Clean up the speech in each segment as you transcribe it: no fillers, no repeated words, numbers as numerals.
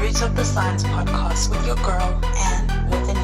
Roots of the Science podcast with your girl, Anne with an E.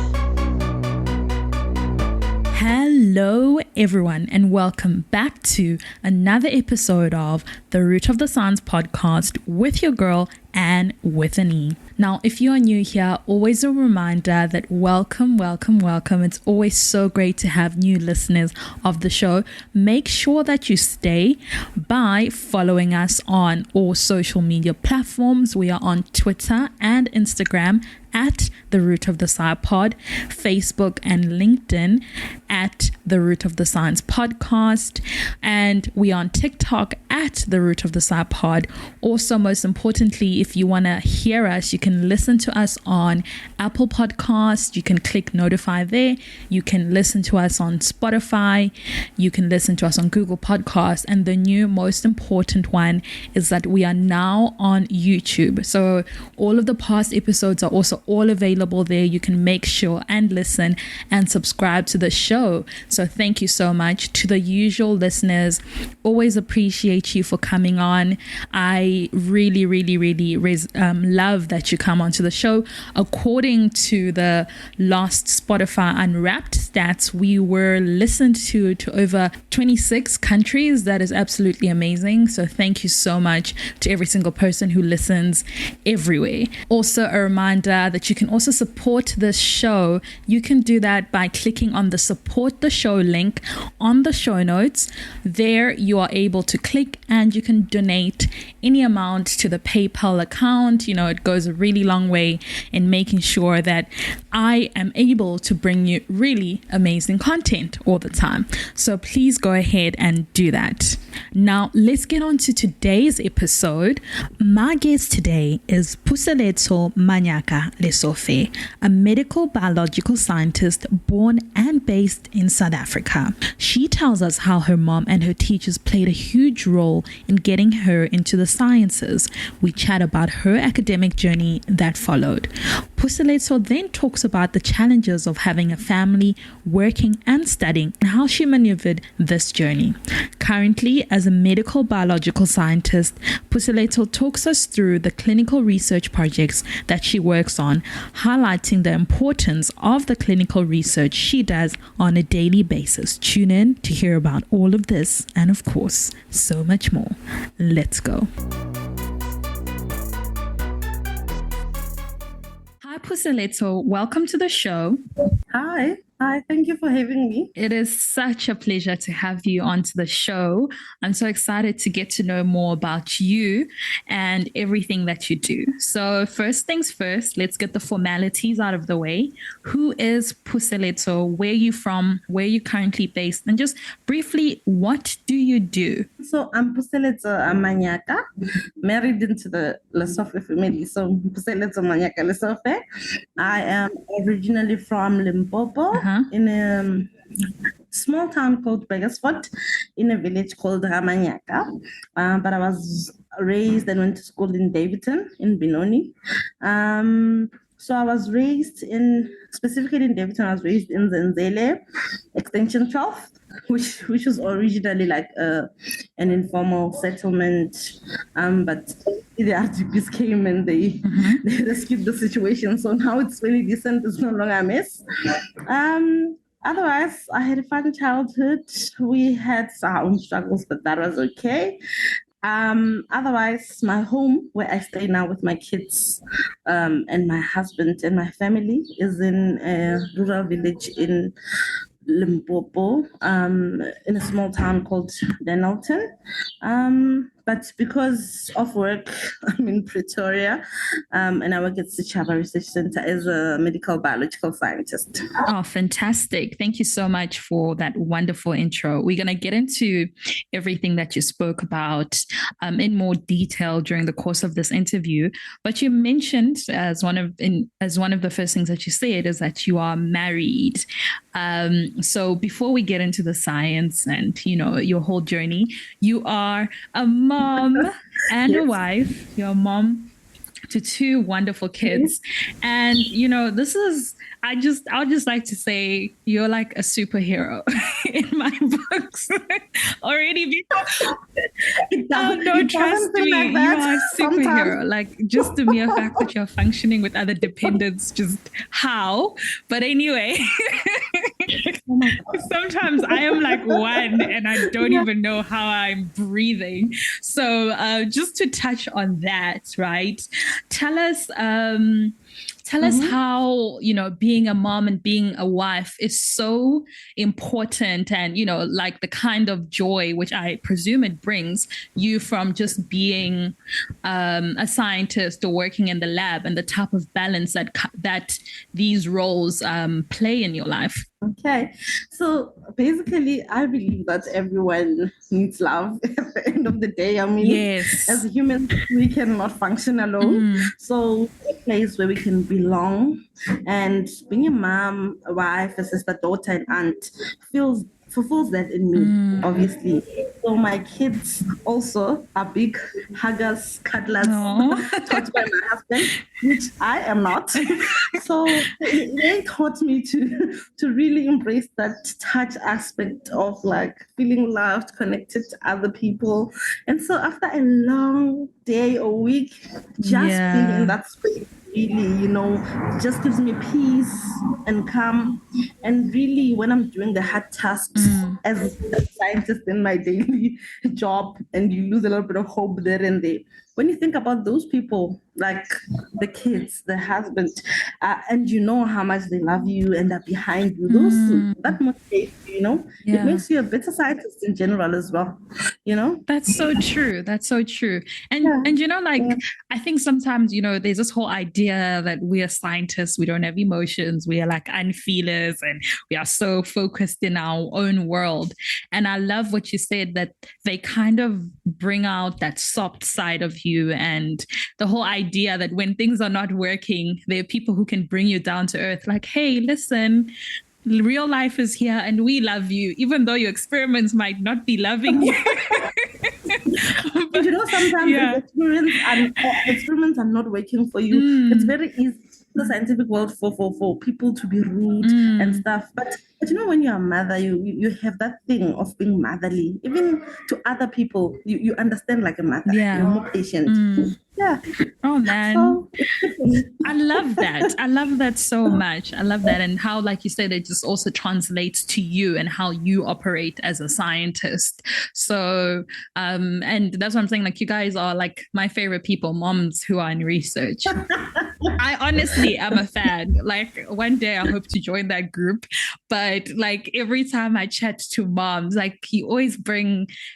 Hello, everyone, and welcome back to another episode of the Root of the Science podcast with your girl, Anne with an E. Now, if you are new here, always a reminder that welcome. It's always so great to have new listeners of the show. Make sure that you stay by following us on all social media platforms. We are on Twitter and Instagram at The Root of the Sci Pod, Facebook and LinkedIn at The Root of the Science Podcast, and we are on TikTok at The Root of the Sci Pod. Also, most importantly, if you want to hear us, you can listen to us on Apple Podcasts. You can click notify there. You can listen to us on Spotify. You can listen to us on Google Podcasts. And the new most important one is that we are now on YouTube. So all of the past episodes are also all available there. You can make sure and listen and subscribe to the show. So thank you so much to the usual listeners. Always appreciate you for coming on. I really love that you come onto the show. According to the last Spotify Unwrapped stats, we were listened to over 26 countries. That is absolutely amazing. So thank you so much to every single person who listens everywhere. Also, a reminder that you can also support this show. You can do that by clicking on the support the show link on the show notes. There you are able to click and you can donate any amount to the PayPal account. You know, it goes a really long way in making sure that I am able to bring you really amazing content all the time. So please go ahead and do that. Now, let's get on to today's episode. My guest today is Puseletso Manyaka-Lesofe, a medical biological scientist born and based in South Africa. She tells us how her mom and her teachers played a huge role in getting her into the sciences. We chat about her academic journey that followed. Puseletso then talks about the challenges of having a family, working and studying, and how she maneuvered this journey. Currently, as a medical biological scientist, Puseletso talks us through the clinical research projects that she works on, highlighting the importance of the clinical research she does on a daily basis. Tune in to hear about all of this and, of course, so much more. Let's go. Hi, Puseletso. Welcome to the show. Hi, thank you for having me. It is such a pleasure to have you onto the show. I'm so excited to get to know more about you and everything that you do. So first things first, let's get the formalities out of the way. Who is Puseletso? Where are you from? Where are you currently based? And just briefly, what do you do? So I'm Puseletso Manyaka, married into the Lesofe family. So Puseletso Manyaka-Lesofe. I am originally from Limpopo. In a small town called Begersfort, in a village called Ramanyaka. But I was raised and went to school in Davidson, in Benoni. So I was raised specifically in Davidson, I was raised in Zenzele, Extension 12, which was originally like an informal settlement. But the RGBs came and they rescued the situation. So now it's really decent. It's no longer a mess. Otherwise, I had a fun childhood. We had our own struggles, but that was okay. Otherwise, my home, where I stay now with my kids and my husband and my family, is in a rural village in Limpopo, in a small town called Denelton. But because of work, I'm in Pretoria, and I work at Sichaba Research Center as a medical biological scientist. Oh, fantastic. Thank you so much for that wonderful intro. We're going to get into everything that you spoke about in more detail during the course of this interview. But you mentioned as one of the first things that you said is that you are married. So before we get into the science and, you know, your whole journey, you are a mom and a wife. You're a mom to two wonderful kids. And, you know, I would just like to say you're like a superhero in my books already. Before. No, trust me, like you are a superhero. Sometimes. Like just the mere fact that you're functioning with other dependents, just how? But anyway, sometimes I am like one and I don't even know how I'm breathing. So just to touch on that, right? Tell us how, you know, being a mom and being a wife is so important, and, you know, like the kind of joy which I presume it brings you from just being a scientist or working in the lab, and the type of balance that these roles play in your life. Okay, so basically, I believe that everyone needs love at the end of the day. I mean, yes, as humans, we cannot function alone. So, a place where we can belong, and being a mom, a wife, a sister, daughter, and aunt fulfills that in me, obviously. So my kids also are big huggers, cuddlers, taught by my husband, which I am not. So they taught me to really embrace that touch aspect of like feeling loved, connected to other people. And so after a long day or week, just being in that space, really, you know, just gives me peace and calm. And really, when I'm doing the hard tasks as a scientist in my daily job, and you lose a little bit of hope there and there, when you think about those people, like the kids, the husband, and you know how much they love you and are behind you, that motivates you, you know? It makes you a better scientist in general as well, you know? That's so true. That's so true. And you know, like, I think sometimes, you know, there's this whole idea that we are scientists, we don't have emotions, we are like unfeelers, and we are so focused in our own world. And I love what you said, that they kind of bring out that soft side of you, and the whole idea that when things are not working, there are people who can bring you down to earth, like, hey, listen, real life is here and we love you, even though your experiments might not be loving you. But, you know, sometimes experiments are not working for you. It's very easy in the scientific world for people to be rude and stuff. But you know, when you're a mother, you have that thing of being motherly. Even to other people, you understand like a mother. You're more patient. Yeah. Oh man. So, I love that. I love that so much. I love that. And how, like you said, it just also translates to you and how you operate as a scientist. So, and that's what I'm saying. Like, you guys are like my favorite people, moms who are in research. I honestly am a fan. Like, one day I hope to join that group. But like every time I chat to moms, like you always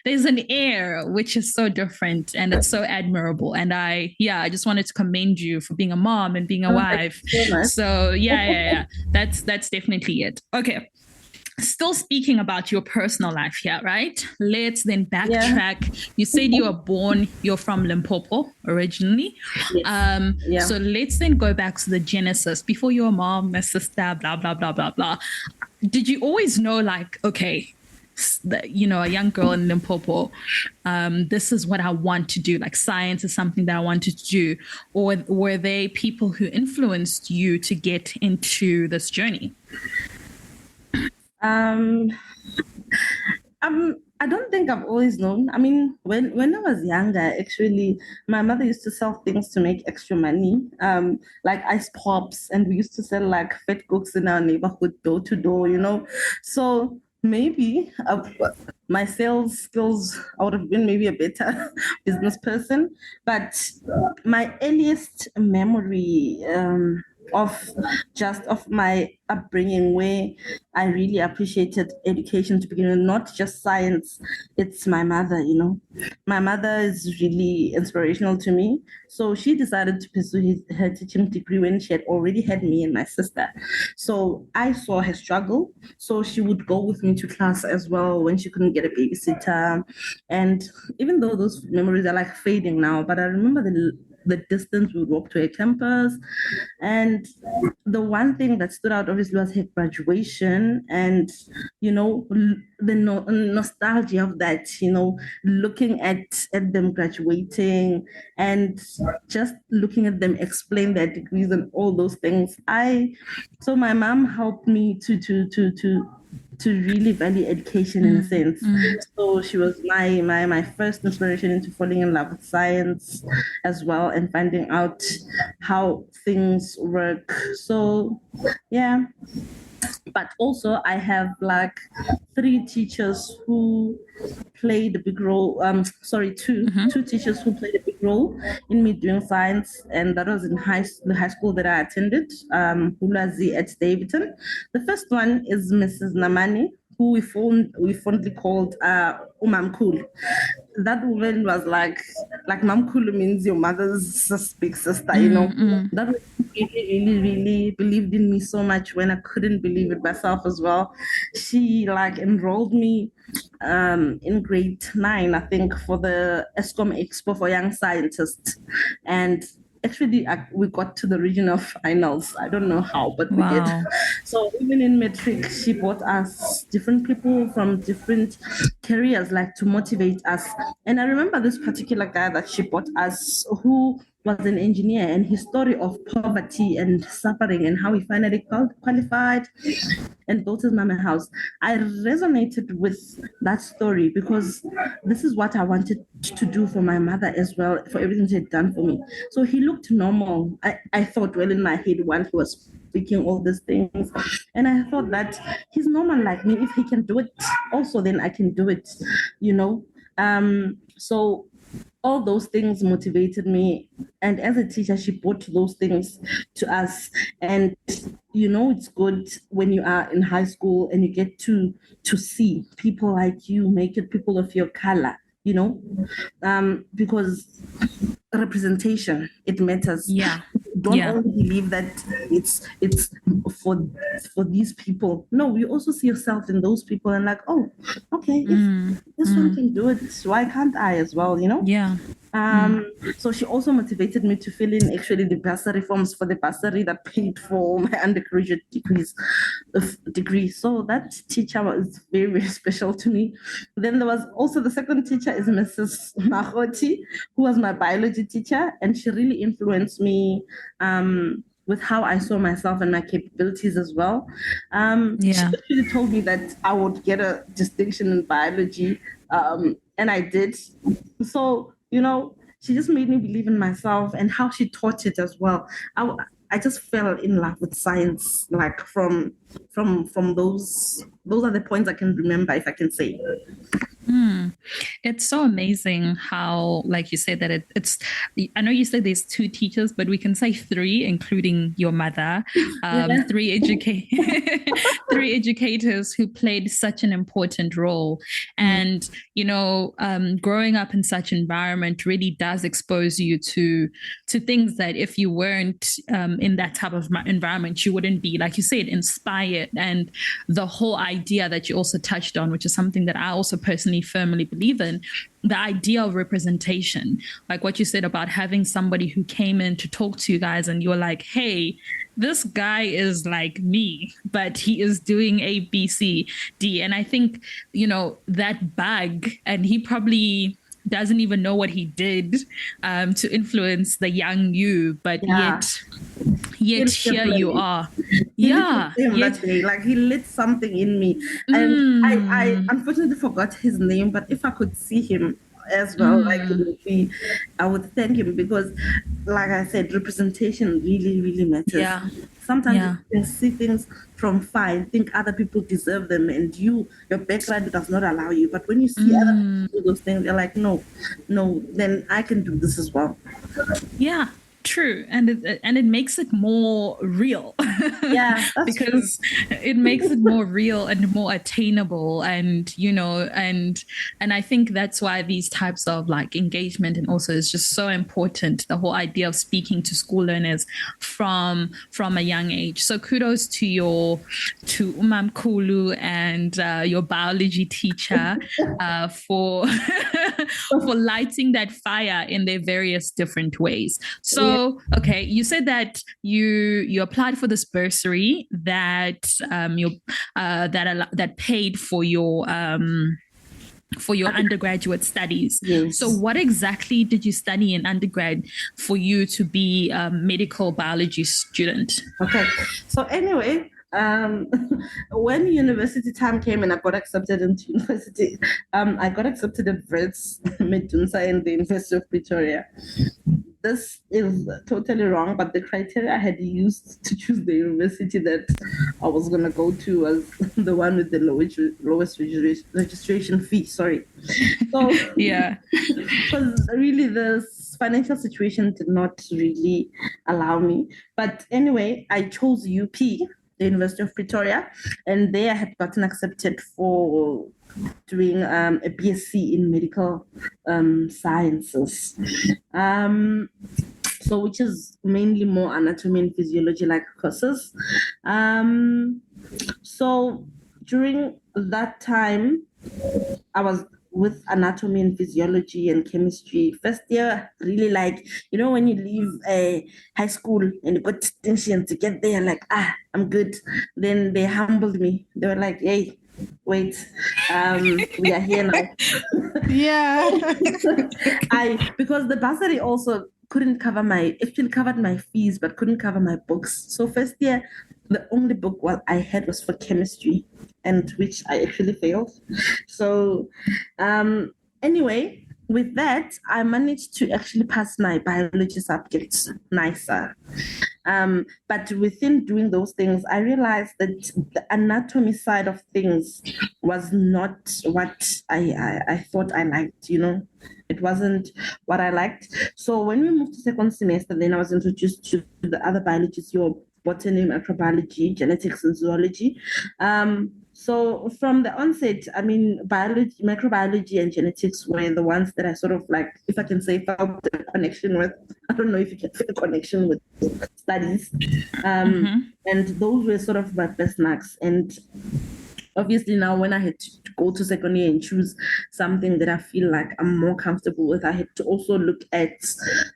there's an air which is so different, and it's so admirable. And I just wanted to commend you for being a mom and being a wife. So yeah. That's definitely it. Okay. Still speaking about your personal life here, right? Let's then backtrack. Yeah. You said you're from Limpopo originally. Yes. So let's then go back to the genesis. Before your mom, a sister, blah, blah, blah, blah, blah. Did you always know, like, okay, you know, a young girl in Limpopo, this is what I want to do, like science is something that I wanted to do? Or were they people who influenced you to get into this journey? I don't think I've always known. I mean, when I was younger, actually, my mother used to sell things to make extra money, like ice pops, and we used to sell like fat cooks in our neighborhood, door to door, you know. So maybe my sales skills, I would have been maybe a better business person. But my earliest memory of my upbringing, where I really appreciated education to begin with, not just science. It's my mother, you know. My mother is really inspirational to me. So she decided to pursue her teaching degree when she had already had me and my sister. So I saw her struggle. So she would go with me to class as well when she couldn't get a babysitter. And even though those memories are like fading now, but I remember the distance we would walk to a campus. And the one thing that stood out obviously was her graduation, and the nostalgia of that, looking at them graduating and just looking at them explain their degrees and all those things. So my mom helped me to really value education in a sense. So she was my first inspiration into falling in love with science as well, and finding out how things work. So yeah. But also I have like 3 teachers who played a big role. Two teachers who played a big role in me doing science, and that was in the high school that I attended, Hulazi at Davidson. The first one is Mrs. Namani, who we fondly called Umamkulu. That woman was like Mamkulu means your mother's big sister, That was really, really believed in me so much when I couldn't believe it myself as well. She enrolled me in grade 9, I think, for the ESCOM Expo for Young Scientists. And actually, we got to the regional finals. I don't know how, but we did. So even in metric, she brought us different people from different careers, to motivate us. And I remember this particular guy that she brought us, who was an engineer, and his story of poverty and suffering and how he finally qualified and built his mama house. I resonated with that story because this is what I wanted to do for my mother as well, for everything she had done for me. So he looked normal. I thought in my head while he was speaking all these things. And I thought that he's normal like me. If he can do it also, then I can do it, So all those things motivated me. And as a teacher, she brought those things to us. And, it's good when you are in high school and you get to see people like you, make it people of your color, because representation, it matters. Yeah. Don't only believe that it's for these people. No, you also see yourself in those people and oh, okay, if this one can do it, why can't I as well, Yeah. So she also motivated me to fill in actually the bursary forms for the bursary that paid for my undergraduate degree. So that teacher was very, very special to me. Then there was also the second teacher is Mrs. Mahoti, who was my biology teacher, and she really influenced me with how I saw myself and my capabilities as well. She actually told me that I would get a distinction in biology, and I did. So, she just made me believe in myself, and how she taught it as well. I just fell in love with science, from those are the points I can remember, if I can say. It's so amazing how, like you said, that it's, I know you said there's 2 teachers, but we can say 3, including your mother, 3 3 educators who played such an important role. And, growing up in such environment really does expose you to things that if you weren't in that type of environment, you wouldn't be, like you said, inspired. And the whole idea that you also touched on, which is something that I also personally firmly believe in, the idea of representation, like what you said about having somebody who came in to talk to you guys and you're like, hey, this guy is like me, but he is doing A, B, C, D. And I think, that bug, and he probably doesn't even know what he did to influence the young you, but yet here you are. That day. He lit something in me, and I unfortunately forgot his name, but if I could see him as well, I would thank him, because like I said, representation really, really matters. Sometimes you can see things from far and think other people deserve them, and your background does not allow you. But when you see other people do those things, you're like, no, then I can do this as well. Yeah. True, and it makes it more real. Yeah, that's because it makes it more real and more attainable, and and I think that's why these types of like engagement and also is just so important. The whole idea of speaking to school learners from a young age. So kudos to Umam Kulu and your biology teacher for for lighting that fire in their various different ways. So okay, you said that you applied for this bursary that that paid for your undergraduate studies. Yes. So what exactly did you study in undergrad for you to be a medical biology student? Okay. So anyway, when university time came and I got accepted into university, I got accepted at Wits Medunsa in the University of Pretoria. This is totally wrong, but the criteria I had used to choose the university that I was going to go to was the one with the lowest registration fee. Sorry. So, yeah. Because really the financial situation did not really allow me. But anyway, I chose UP, the University of Pretoria, and there I had gotten accepted for doing a BSc in medical sciences. So which is mainly more anatomy and physiology like courses. So during that time, I was with anatomy and physiology and chemistry. First year, really like, when you leave a high school and you got distinction to get there, like, I'm good. Then they humbled me. They were like, hey, wait, we are here now. Yeah. Because the bursary also couldn't cover actually covered my fees, but couldn't cover my books. So first year, the only book I had was for chemistry, and which I actually failed. So anyway, with that, I managed to actually pass my biology subjects nicer. But within doing those things, I realized that the anatomy side of things was not what I thought I liked, It wasn't what I liked. So when we moved to second semester, then I was introduced to the other biologies, your botany, microbiology, genetics, and zoology. So from the onset, biology, microbiology, and genetics were the ones that I sort of like, if I can say, felt the connection with. I don't know if you can feel the connection with studies. And those were sort of my best marks. And obviously now when I had to go to second year and choose something that I feel like I'm more comfortable with, I had to also look at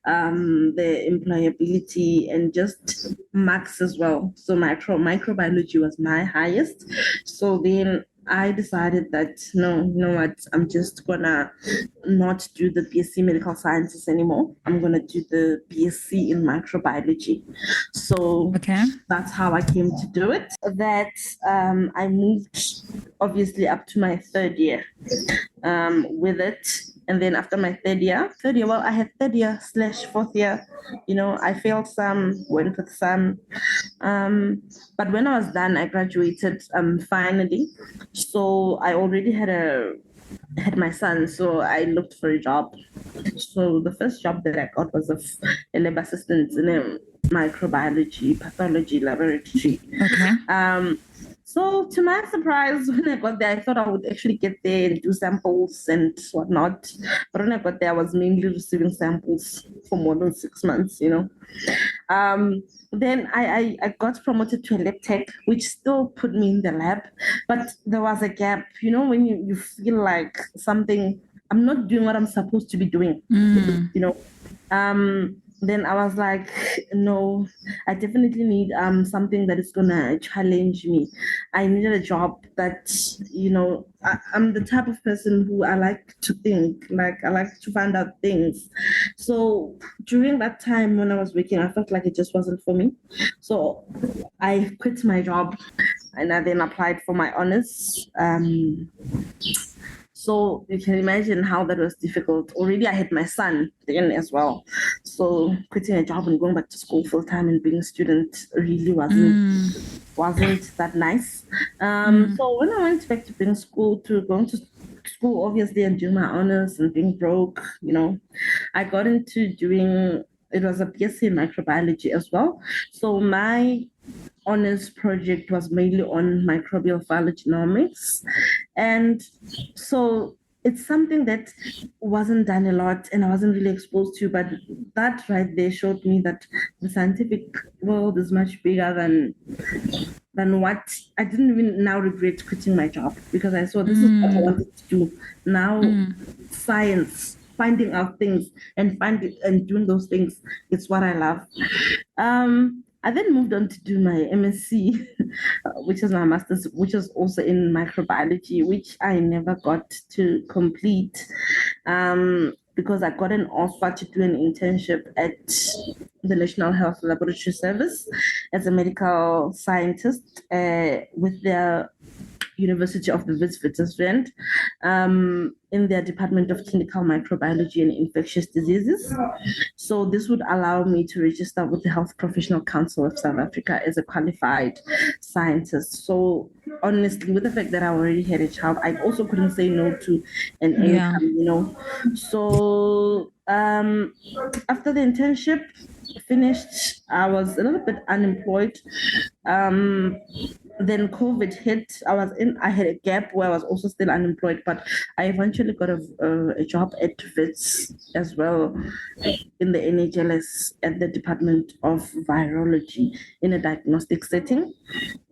the employability and just marks as well. So microbiology was my highest. So then I decided that, no, you know what, I'm just gonna not do the BSc Medical Sciences anymore. I'm gonna do the BSc in microbiology. So that's how I came to do it. That I moved obviously up to my third year with it. And then after my third year, well, I had third year / fourth year. I failed some, went with some. But when I was done, I graduated finally. So I already had my son, so I looked for a job. So the first job that I got was a lab assistant in a microbiology pathology laboratory. Okay. So to my surprise, when I got there, I thought I would actually get there and do samples and whatnot. But when I got there, I was mainly receiving samples for more than 6 months, Then I got promoted to a lab tech, which still put me in the lab. But there was a gap, when you feel like something, I'm not doing what I'm supposed to be doing, Then I was like, no, I definitely need something that is gonna challenge me. I needed a job that, I'm the type of person who I like to think, like I like to find out things. So during that time when I was working, I felt like it just wasn't for me. So I quit my job and I then applied for my honors. So you can imagine how that was difficult. Already I had my son then as well. So quitting a job and going back to school full time and being a student really wasn't that nice. So when I went back to going to school obviously and doing my honors and being broke, I got into doing it was a BSc in microbiology as well. So my honors project was mainly on microbial phylogenomics. And so it's something that wasn't done a lot and I wasn't really exposed to, but that right there showed me that the scientific world is much bigger than what I didn't even now regret quitting my job because I saw this is what I wanted to do. Now science, finding out things and doing those things, it's what I love. I then moved on to do my MSc, which is my master's, which is also in microbiology, which I never got to complete because I got an offer to do an internship at the National Health Laboratory Service as a medical scientist with their University of the Witwatersrand in their Department of Clinical Microbiology and Infectious Diseases. So this would allow me to register with the Health Professional Council of South Africa as a qualified scientist. So honestly, with the fact that I already had a child, I also couldn't say no to an income, So after the internship finished, I was a little bit unemployed. Then COVID hit. I had a gap where I was also still unemployed, but I eventually got a job at WITS as well in the NHLS at the Department of Virology in a diagnostic setting.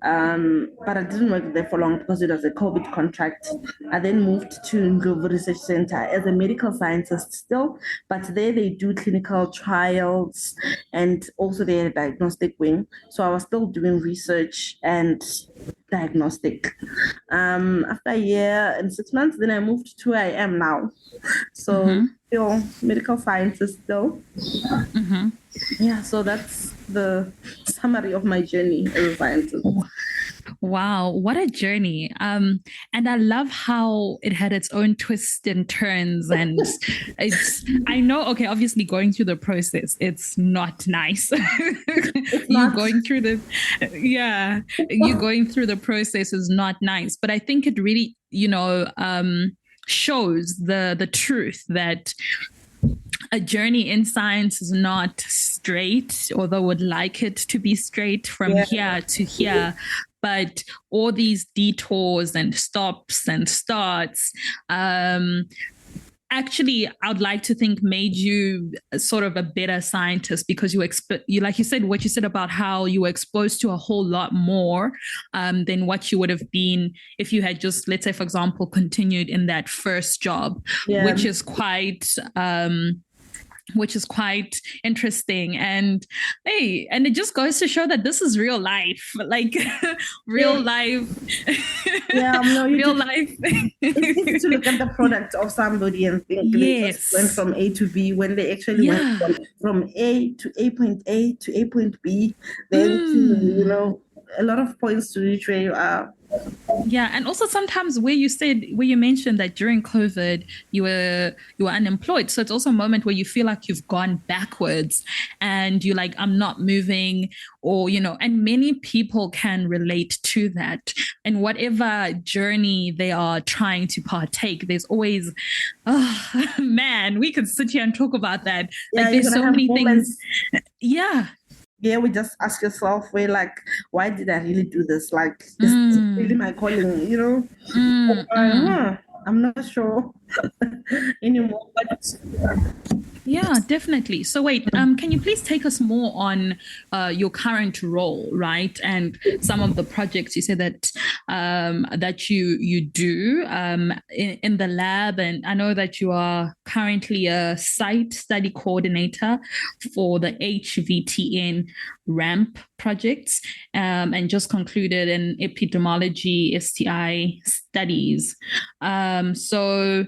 But I didn't work there for long because it was a COVID contract. I then moved to Ndlovu Research Center as a medical scientist still, but there they do clinical trials and also their diagnostic wing. So I was still doing research and diagnostic. After a year and 6 months, then I moved to where I am now. So still medical scientist still. Yeah, so that's the summary of my journey as a scientist. Wow, what a journey. And I love how it had its own twists and turns. And I know, okay, obviously going through the process, it's not nice. You're going through the process is not nice. But I think it really, shows the truth that a journey in science is not straight, although would like it to be straight from here to here. But all these detours and stops and starts, actually, I would like to think made you sort of a better scientist because you like you said, what you said about how you were exposed to a whole lot more than what you would have been if you had just, let's say, for example, continued in that first job, which is quite interesting. And it just goes to show that this is real life, like real life. Real life. It's easy to look at the product of somebody and think they just went from A to B when they actually went from A to A to A point B, then to, a lot of points to reach where you are. Yeah, and also sometimes where you mentioned that during COVID you were unemployed, so it's also a moment where you feel like you've gone backwards and you're like, I'm not moving, or and many people can relate to that. And whatever journey they are trying to partake, there's always, man, we could sit here and talk about that. Like there's so many things. Yeah, we just ask yourself, why did I really do this? Like, is this really my calling, I'm not sure anymore. But yeah, definitely. So wait, can you please take us more on your current role, right? And some of the projects you said that you do in the lab. And I know that you are currently a site study coordinator for the HVTN RAMP projects and just concluded in epidemiology STI studies. So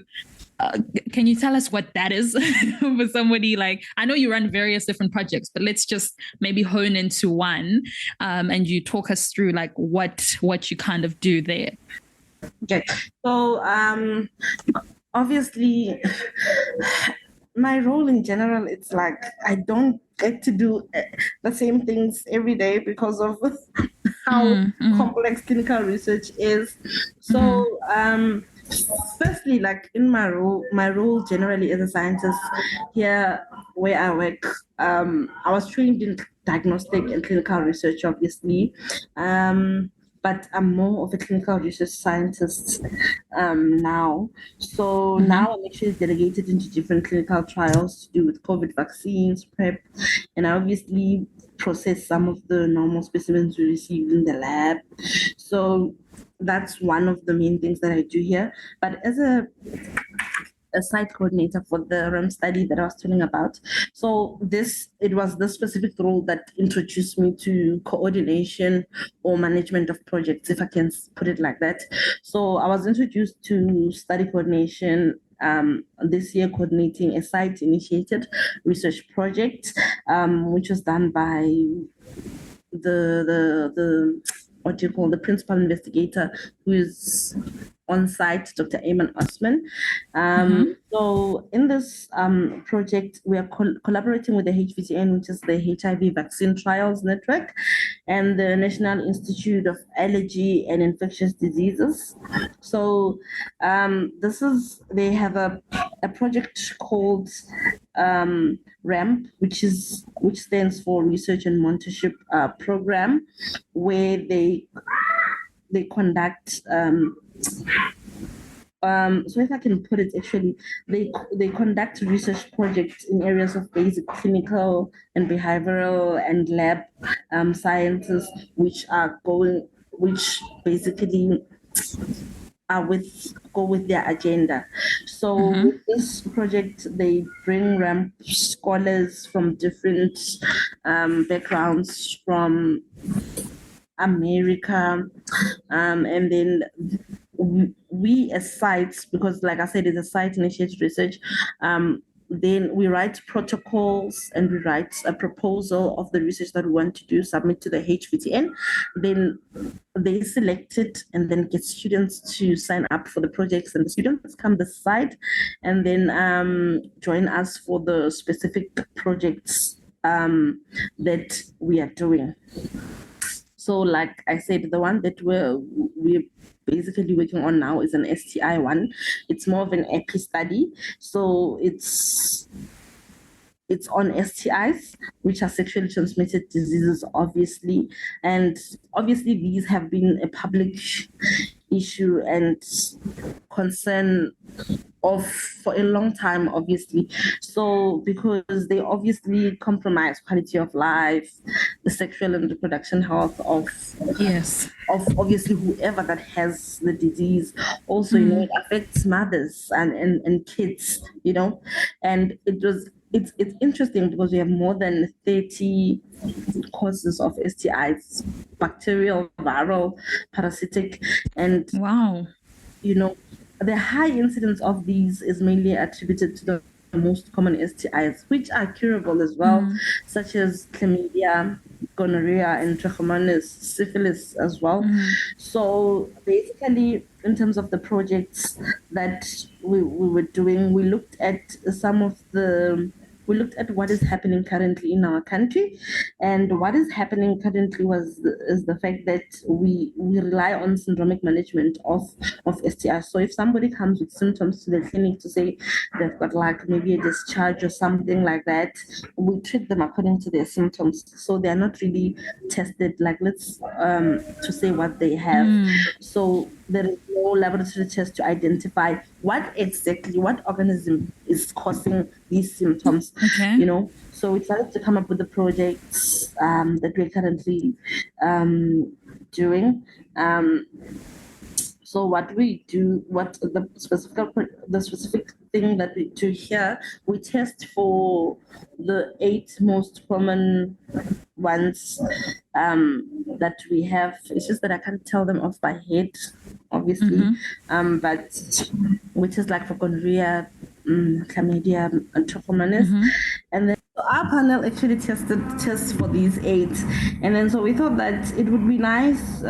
can you tell us what that is for somebody like, I know you run various different projects, but let's just maybe hone into one and you talk us through like what you kind of do there. Okay. So obviously my role in general, it's like I don't get to do the same things every day because of how complex clinical research is. So first firstly, like in my role generally as a scientist here where I work, I was trained in diagnostic and clinical research, obviously. But I'm more of a clinical research scientist now. So now I'm actually delegated into different clinical trials to do with COVID vaccines, PrEP, and I obviously process some of the normal specimens we receive in the lab. So that's one of the main things that I do here. But as a site coordinator for the REM study that I was telling about. So it was this specific role that introduced me to coordination or management of projects, if I can put it like that. So I was introduced to study coordination this year, coordinating a site-initiated research project, which was done by the what do you call the principal investigator who is on site, Dr. Ayman Osman. So in this project, we are collaborating with the HVTN, which is the HIV Vaccine Trials Network, and the National Institute of Allergy and Infectious Diseases. So they have a project called RAMP, which stands for Research and Mentorship Program, where they conduct so if I can put it, actually, they conduct research projects in areas of basic clinical and behavioral and lab sciences, which basically go with their agenda. So with this project, they bring RAMP scholars from different backgrounds from America, and then we as sites, because like I said, it's a site-initiated research, then we write protocols and we write a proposal of the research that we want to do, submit to the HVTN. Then they select it and then get students to sign up for the projects, and the students come the site and then join us for the specific projects that we are doing. So like I said, the one that we're basically working on now is an STI one. It's more of an epi study. So it's on STIs, which are sexually transmitted diseases, obviously. And obviously these have been a public issue and concern for a long time, obviously. So because they obviously compromise quality of life, the sexual and reproduction health of obviously whoever that has the disease. Also, it affects mothers and kids, and it's interesting because we have more than 30 causes of STIs, bacterial, viral, parasitic, and wow. The high incidence of these is mainly attributed to the most common STIs, which are curable as well, such as chlamydia, gonorrhea, and trichomonas, syphilis as well. So basically, in terms of the projects that we were doing, we looked at what is happening currently in our country, and what is happening currently is the fact that we rely on syndromic management of STIs. So if somebody comes with symptoms to the clinic to say they've got like maybe a discharge or something like that, we treat them according to their symptoms. So they're not really tested, like to say what they have. So there is no laboratory test to identify what organism is causing these symptoms. So we started to come up with the projects that we're currently doing. So what we do, the specific thing that we do here, we test for the 8 most common ones that we have. It's just that I can't tell them off by head, obviously, but which is like for gonorrhea, chlamydia, and trichomonas, and then our panel actually tests for these 8, and then so we thought that it would be nice.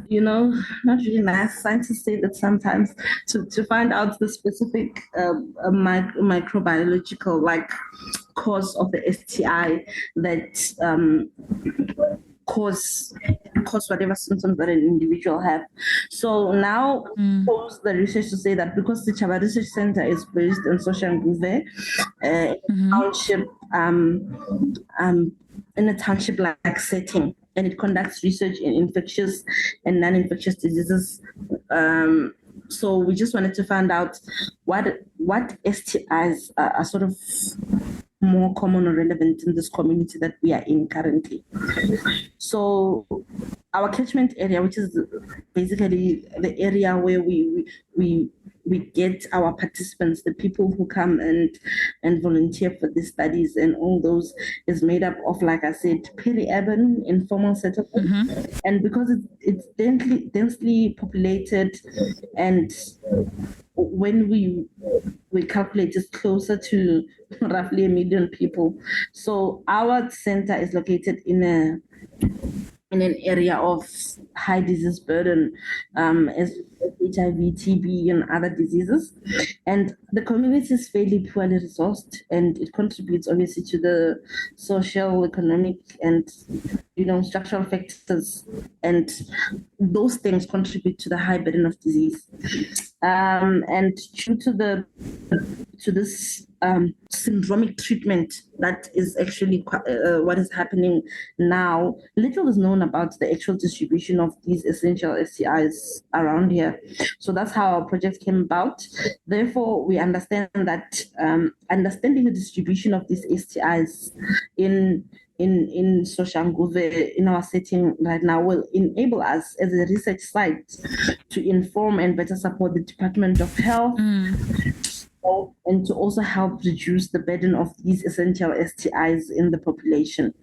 Not really nice. Scientists say that sometimes to find out the specific microbiological cause of the STI that cause cause whatever symptoms that an individual have. So now pose the research to say that because the Chaba Research Center is based in Soshanguve, township, in a township-like setting, and it conducts research in infectious and non-infectious diseases. So we just wanted to find out what STIs are sort of more common or relevant in this community that we are in currently. So our catchment area, which is basically the area where we get our participants, the people who come and volunteer for these studies and all those, is made up of, like I said, peri-urban, informal settlements. And because it's densely populated, and when we calculate, it's closer to roughly 1 million people. So our center is located in an area of high disease burden, as HIV, TB, and other diseases. And the community is fairly poorly resourced, and it contributes obviously to the social, economic, and structural factors, and those things contribute to the high burden of disease. And due to this syndromic treatment that is actually what is happening now, little is known about the actual distribution of these essential STIs around here. So that's how our project came about. Therefore, we understand that understanding the distribution of these STIs in Soshanguve, in our setting right now, will enable us as a research site to inform and better support the Department of Health, and to also help reduce the burden of these essential STIs in the population.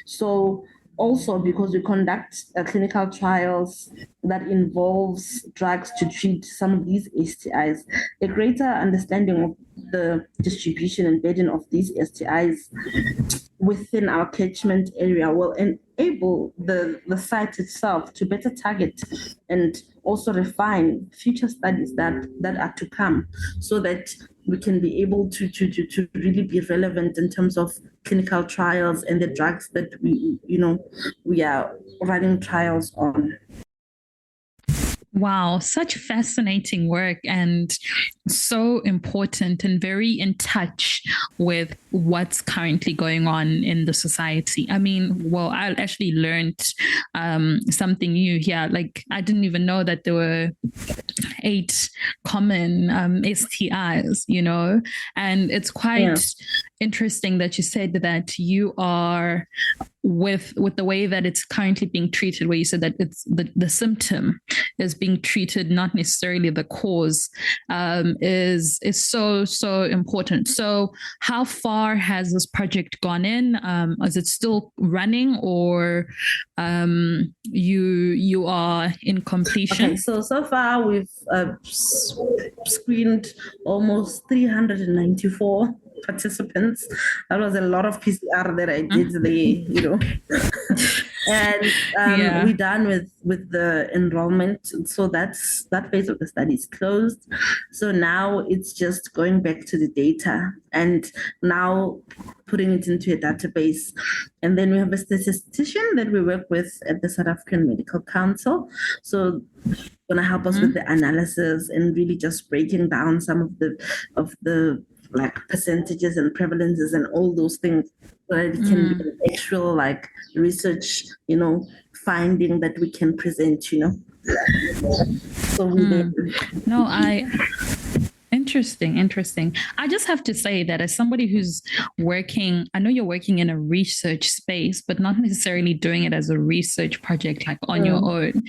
So also, because we conduct clinical trials that involves drugs to treat some of these STIs, a greater understanding of the distribution and burden of these STIs within our catchment area will enable the site itself to better target and also refine future studies that are to come, so that we can be able to really be relevant in terms of clinical trials and the drugs that we are running trials on. Wow, such fascinating work, and so important and very in touch with what's currently going on in the society. I mean, well, I actually learned something new here. Like, I didn't even know that there were 8 common STIs, and it's quite interesting that you said that you are with the way that it's currently being treated, where you said that it's the symptom is being treated, not necessarily the cause, is so important. So how far has this project gone in? Is it still running, or you are in completion? Okay, so far we've screened almost 394 participants. That was a lot of PCR that I did there, and we're done with the enrollment. So that phase of the study is closed. So now it's just going back to the data and now putting it into a database. And then we have a statistician that we work with at the South African Medical Council. So going to help us with the analysis and really just breaking down some of the like percentages and prevalences and all those things, so that it can be an actual like research, finding that we can present, So Interesting. I just have to say that as somebody who's working, I know you're working in a research space, but not necessarily doing it as a research project, like on your own.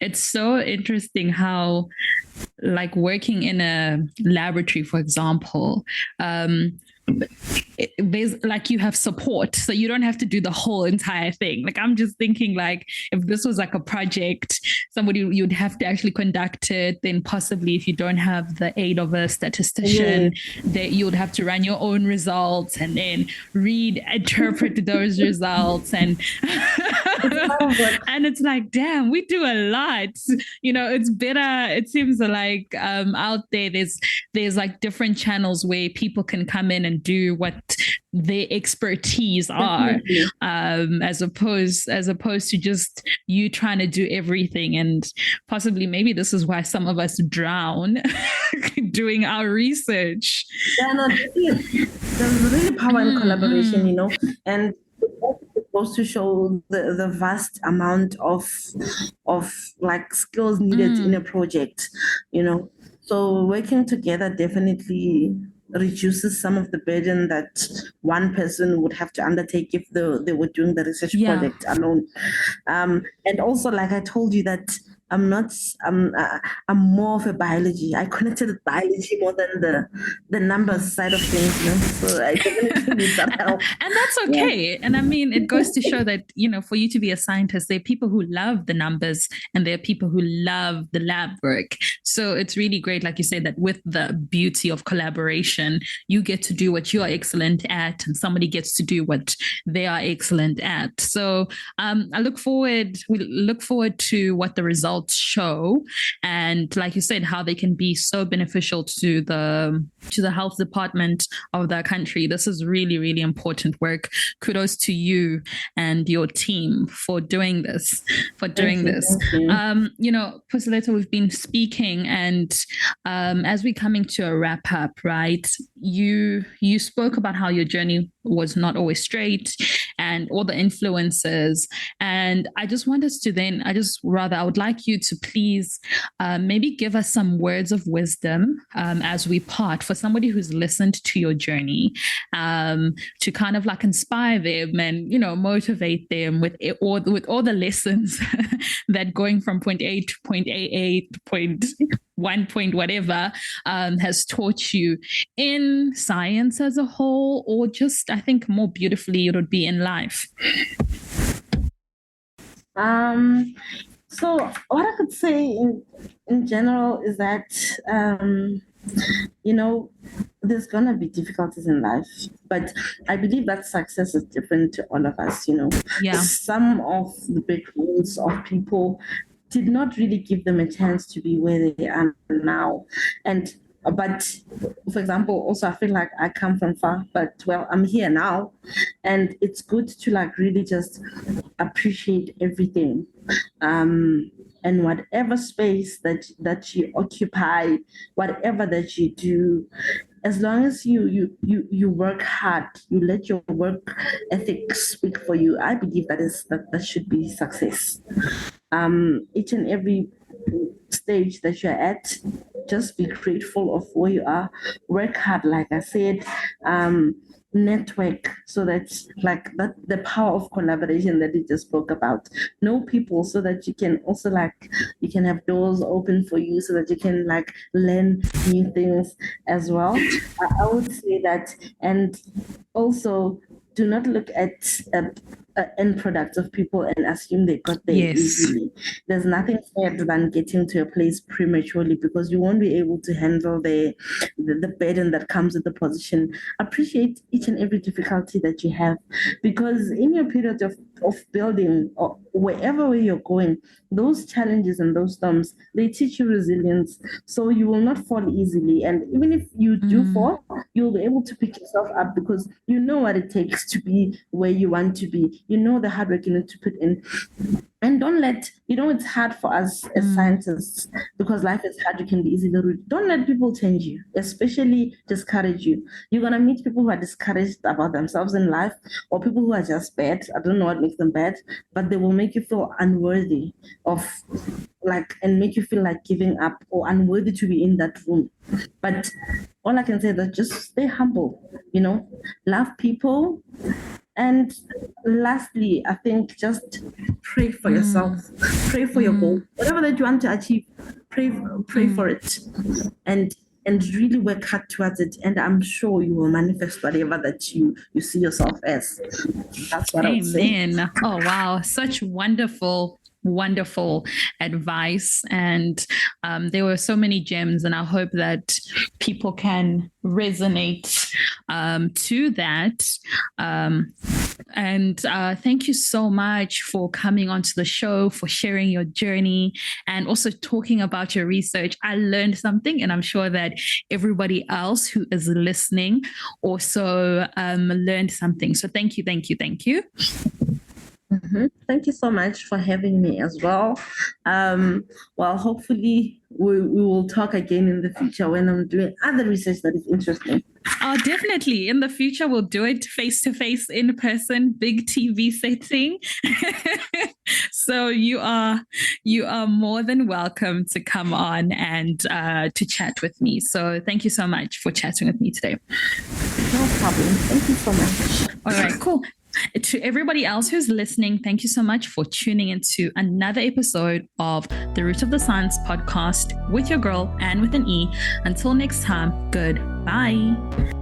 It's so interesting how, like, working in a laboratory, for example, there's like, you have support, so you don't have to do the whole entire thing. Like, I'm just thinking, like, if this was like a project, you'd have to actually conduct it. Then possibly, if you don't have the aid of a statistician, that you'd have to run your own results and then interpret those results. And And it's like, damn, we do a lot. It's better. It seems like out there, there's like different channels where people can come in and do what their expertise are, as opposed to just you trying to do everything. And possibly maybe this is why some of us drown doing our research. There's really power in collaboration, and it goes to show the vast amount of like skills needed in a project, So working together definitely reduces some of the burden that one person would have to undertake if they were doing the research project alone. And also, like I told you, that I'm more of a biology. I connected with biology more than the numbers side of things. So I definitely need that help. And that's okay. Yeah. And I mean, it goes to show that, for you to be a scientist, there are people who love the numbers and there are people who love the lab work. So it's really great, like you said, that with the beauty of collaboration, you get to do what you are excellent at and somebody gets to do what they are excellent at. So we look forward to what the results show, and like you said, how they can be so beneficial to the health department of the country. This is really, really important work. Kudos to you and your team for doing this. Puseletso, we've been speaking, and as we're coming to a wrap up, right? You spoke about how your journey was not always straight and all the influences. And I just want us to I would like you to please maybe give us some words of wisdom as we part, for somebody who's listened to your journey, to kind of like inspire them and, motivate them with all the lessons that going from point A to point A, point 1 point whatever has taught you in science as a whole, or just, I think more beautifully, it would be in life. So what I could say in general is that, there's going to be difficulties in life, but I believe that success is different to all of us, Yeah. Some of the big roles of people did not really give them a chance to be where they are now. But for example, also I feel like I come from far, but I'm here now, and it's good to like really just appreciate everything, and whatever space that you occupy, whatever that you do, as long as you work hard, you let your work ethic speak for you. I believe that should be success. Each and every stage that you're at, just be grateful of where you are. Work hard, like I said. Network, so that's like that, the power of collaboration that you just spoke about. Know people so that you can also you can have doors open for you, so that you can learn new things as well. I would say that, and also do not look at end products of people and assume they got there easily. There's nothing better than getting to a place prematurely, because you won't be able to handle the burden that comes with the position. Appreciate each and every difficulty that you have, because in your period of building, or wherever way you're going, those challenges and those storms, they teach you resilience, so you will not fall easily. And even if you do fall, you'll be able to pick yourself up, because you know what it takes to be where you want to be. You know the hard work you need to put in. And don't let, it's hard for us as scientists, because life is hard. You can be easily rude. Don't let people change you, especially discourage you. You're going to meet people who are discouraged about themselves in life, or people who are just bad. I don't know what makes them bad, but they will make you feel unworthy of, and make you feel like giving up, or unworthy to be in that room. But all I can say is that just stay humble, love people. And lastly, I think just pray for yourself, pray for your goal, whatever that you want to achieve, pray for it, and really work hard towards it. And I'm sure you will manifest whatever that you see yourself as. That's what I would say. Amen. Oh, wow. Such wonderful advice, and there were so many gems, and I hope that people can resonate to that. And thank you so much for coming onto the show, for sharing your journey, and also talking about your research. I learned something, and I'm sure that everybody else who is listening also learned something. So thank you, thank you, thank you. Mm-hmm. Thank you so much for having me as well. Well, hopefully we will talk again in the future when I'm doing other research that is interesting. Oh, definitely. In the future, we'll do it face to face, in person, big TV setting. So you are more than welcome to come on and to chat with me. So thank you so much for chatting with me today. No problem. Thank you so much. All right, cool. To everybody else who's listening, thank you so much for tuning into another episode of the Root of the Science podcast with your girl, Anne with an E. Until next time, goodbye.